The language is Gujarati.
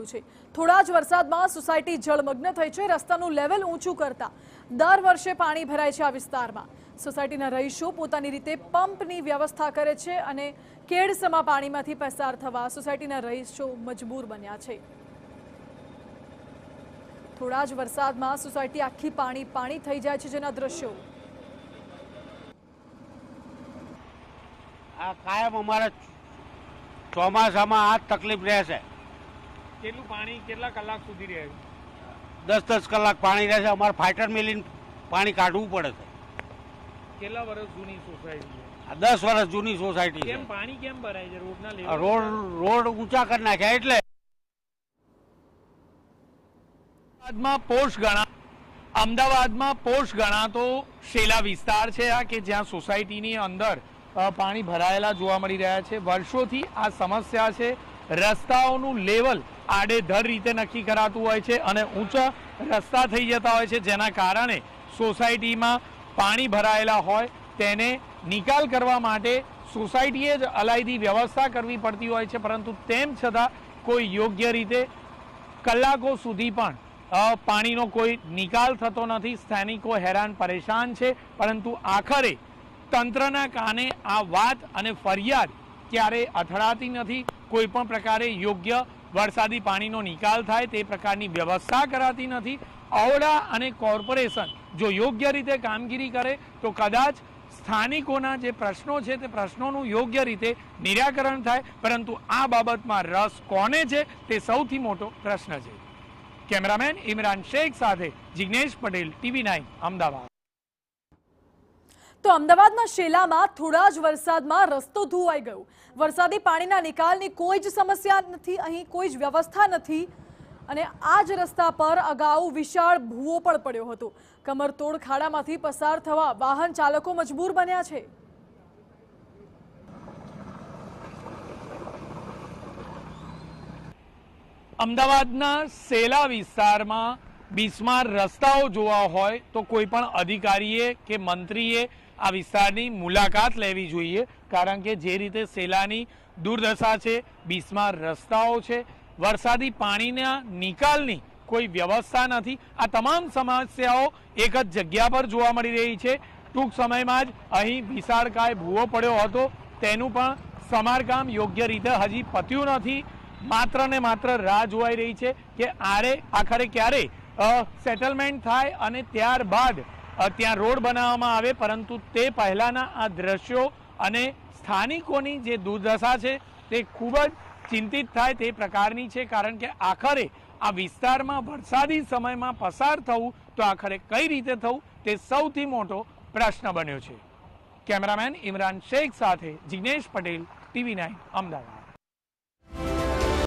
ગયું છે। થોડા જ વરસાદમાં સોસાયટી જળમગ્ન થઈ છે। રસ્તાનું લેવલ ઊંચું કરતા દર વર્ષે પાણી ભરાય છે। આ વિસ્તારમાં સોસાયટીના રહીશો પોતાની રીતે પંપની વ્યવસ્થા કરે છે અને કેડસમાં પાણીમાંથી પસાર થવા સોસાયટીના રહીશો મજબૂર બન્યા છે। થોડા જ વરસાદમાં સોસાયટી આખી પાણી થઈ જાય છે, જેના દ્રશ્યો આ કાયમ અમારે ચોમાસામાં આ તકલીફ રહેશે। કેટલું પાણી કેટલા કલાક સુધી રહે છે? 10 કલાક પાણી રહેશે। અમારે ફાઈટર મેલીને પાણી કાઢવું પડે છે। કેટલા વર્ષ જૂની સોસાયટી છે? આ 10 વર્ષ જૂની સોસાયટી છે। કેમ પાણી કેમ ભરાય છે? રોડના લેવલ રોડ ઊંચા કરી નાખ્યા એટલે અમદાવાદમાં પોશ ગણાતો શેલા વિસ્તાર છે આ કે જ્યાં સોસાયટીની અંદર પાણી ભરાયેલા જોવા મળી રહ્યા છે। વર્ષોથી આ સમસ્યા છે। રસ્તાઓનું લેવલ આડેધડ રીતે નક્કી કરાતું હોય છે અને ઊંચા રસ્તા થઈ જતા હોય છે, જેના કારણે સોસાયટીમાં પાણી ભરાયેલા હોય તેને નિકાલ કરવા માટે સોસાયટીએ જ અલાયદી વ્યવસ્થા કરવી પડતી હોય છે, પરંતુ તેમ છતાં કોઈ યોગ્ય રીતે કલાકો સુધી પણ પાણીનો કોઈ નિકાલ થતો નથી। સ્થાનિકો હેરાન પરેશાન છે, પરંતુ આખરે તંત્રના કાને આ વાત અને ફરિયાદ ક્યારેય અથડાતી નથી। કોઈ પણ પ્રકારે યોગ્ય વરસાદી પાણીનો નિકાલ થાય તે પ્રકારની વ્યવસ્થા કરાતી નથી। ઔડા અને કોર્પોરેશન જો યોગ્ય રીતે કામગીરી કરે તો કદાચ સ્થાનિકોના જે પ્રશ્નો છે તે પ્રશ્નોનું યોગ્ય રીતે નિરાકરણ થાય, પરંતુ આ બાબતમાં રસ કોને છે તે સૌથી મોટો પ્રશ્ન છે। કેમેરામેન ઇમરાન શેખ સાથે જિગ્નેશ પટેલ, TV9 અમદાવાદ। તો અમદાવાદના શેલામાં થોડા જ વરસાદમાં રસ્તો ધોવાઈ ગયો। વરસાદી પાણીના નિકાલની કોઈ જ સમસ્યા નથી, અહીં કોઈ જ વ્યવસ્થા નથી અને આ જ રસ્તા પર અગાઉ વિશાળ ભૂવો પણ પડ્યો હતો। કમરતોડ ખાડામાંથી પસાર થવા વાહન ચાલકો મજબૂર બન્યા છે। અમદાવાદના શેલા વિસ્તારમાં બિસ્માર રસ્તાઓ જોવા હોય તો કોઈ પણ અધિકારીએ કે મંત્રીએ આ વિસ્તારની મુલાકાત લેવી જોઈએ, કારણ કે જે રીતે શેલાની દુર્દશા છે, બિસ્માર રસ્તાઓ છે, વરસાદી પાણીના નિકાલની કોઈ વ્યવસ્થા નથી। આ તમામ સમસ્યાઓ એક જ જગ્યા પર જોવા મળી રહી છે। ટૂંક સમયમાં જ અહીં વિશાળકાય ભૂવો પડ્યો હતો, તેનું પણ સમારકામ યોગ્ય રીતે હજી પત્યું નથી। માત્ર ને માત્ર રાહ જોવાઈ રહી છે કે આખરે ક્યારે સેટલમેન્ટ થાય અને ત્યારબાદ ત્યાં રોડ બનાવવામાં આવે, પરંતુ તે પહેલાના આ દ્રશ્યો અને સ્થાનિકોની જે દુર્દશા છે તે ખૂબ જ ચિંતિત થાય તે પ્રકારની છે, કારણ કે આખરે આ વિસ્તારમાં વરસાદી સમયમાં પસાર થવું તો આખરે કઈ રીતે થવું તે સૌથી મોટો પ્રશ્ન બન્યો છે। કેમેરામેન ઇમરાન શેખ સાથે જિગ્નેશ પટેલ, TV9 અમદાવાદ।